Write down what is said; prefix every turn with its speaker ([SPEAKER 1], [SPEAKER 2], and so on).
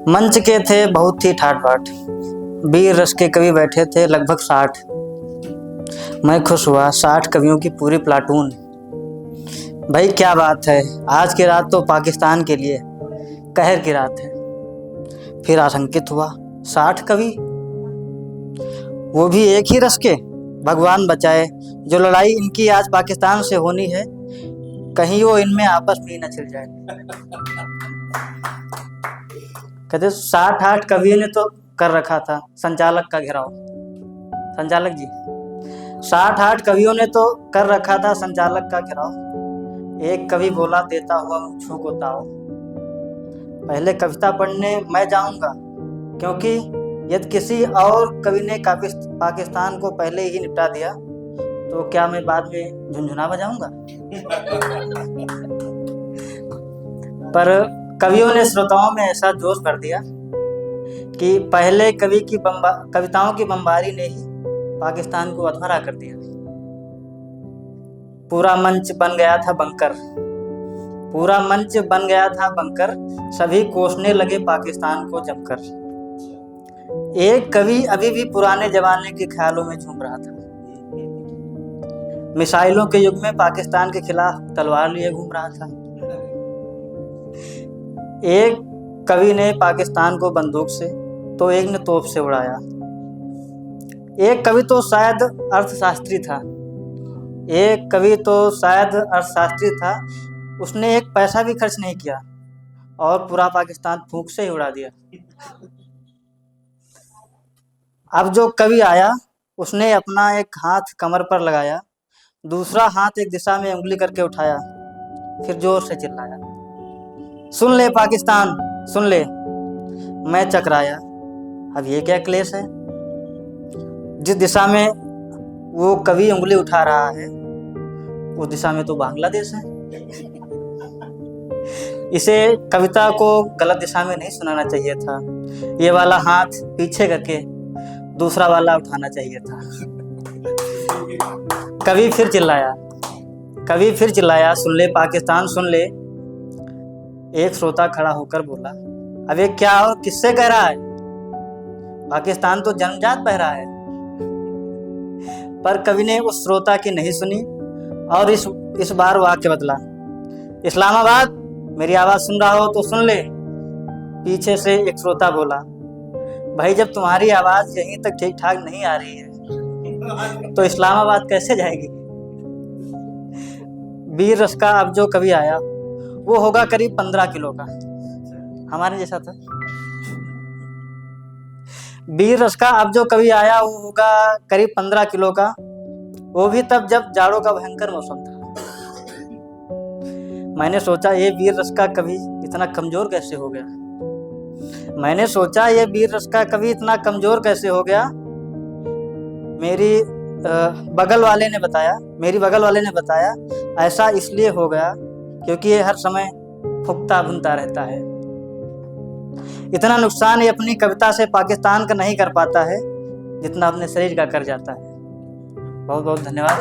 [SPEAKER 1] मंच के थे बहुत ही ठाट बाट, वीर रस के कवि बैठे थे लगभग 60। मैं खुश हुआ 60 कवियों की पूरी प्लाटून। भाई क्या बात है, आज की रात तो पाकिस्तान के लिए कहर की रात है। फिर आशंकित हुआ 60 कवि, वो भी एक ही रस के। भगवान बचाए, जो लड़ाई इनकी आज पाकिस्तान से होनी है कहीं वो इनमें आपस में न छिड़ जाए। कहते 60-8 कवियों ने तो कर रखा था संचालक का घेराव। संचालक जी, 60-8 कवियों ने तो कर रखा था संचालक का घेराव। एक कवि बोला देता हुआ मुझों को ताव, पहले कविता पढ़ने मैं जाऊंगा, क्योंकि यदि किसी और कवि ने पाकिस्तान को पहले ही निपटा दिया तो क्या मैं बाद में झुनझुना बजाऊंगा। पर कवियों ने श्रोताओं में ऐसा जोश भर दिया कि पहले कविताओं की बमबारी ने ही पाकिस्तान को अधमरा कर दिया। पूरा मंच बन गया था बंकर, पूरा मंच बन गया था बंकर, सभी कोसने लगे पाकिस्तान को जमकर। एक कवि अभी भी पुराने जमाने के ख्यालों में झूम रहा था, मिसाइलों के युग में पाकिस्तान के खिलाफ तलवार लिए घूम रहा था। एक कवि ने पाकिस्तान को बंदूक से तो एक ने तोप से उड़ाया। एक कवि तो शायद अर्थशास्त्री था, एक कवि तो शायद अर्थशास्त्री था, उसने एक पैसा भी खर्च नहीं किया और पूरा पाकिस्तान फूंक से ही उड़ा दिया। अब जो कवि आया उसने अपना एक हाथ कमर पर लगाया, दूसरा हाथ एक दिशा में उंगली करके उठाया, फिर जोर से चिल्लाया, सुन ले पाकिस्तान सुन ले। मैं चकराया, अब ये क्या क्लेश है। जिस दिशा में वो कवि उंगली उठा रहा है उस दिशा में तो बांग्लादेश है। इसे कविता को गलत दिशा में नहीं सुनाना चाहिए था, ये वाला हाथ पीछे करके दूसरा वाला उठाना चाहिए था। कवि फिर चिल्लाया, सुन ले पाकिस्तान सुन ले। एक श्रोता खड़ा होकर बोला, अब ये क्या और किससे कह रहा है, पाकिस्तान तो जन्मजात बह रहा है। पर कवि ने उस श्रोता की नहीं सुनी और इस बार वाक्य बदला, इस्लामाबाद मेरी आवाज सुन रहा हो तो सुन ले। पीछे से एक श्रोता बोला, भाई जब तुम्हारी आवाज यहीं तक ठीक ठाक नहीं आ रही है तो इस्लामाबाद कैसे जाएगी। वीर रस का अब जो कवि आया वो होगा करीब 15 किलो का, हमारे जैसा था। वीर रस का अब जो कवि आया वो होगा करीब 15 किलो का, वो भी तब जब जाड़ों का भयंकर मौसम था। मैंने सोचा ये वीर रस का कवि इतना कमजोर कैसे हो गया। मेरी बगल वाले ने बताया ऐसा इसलिए हो गया क्योंकि ये हर समय फुकता बुनता रहता है। इतना नुकसान ये अपनी कविता से पाकिस्तान का नहीं कर पाता है जितना अपने शरीर का कर जाता है। बहुत बहुत धन्यवाद।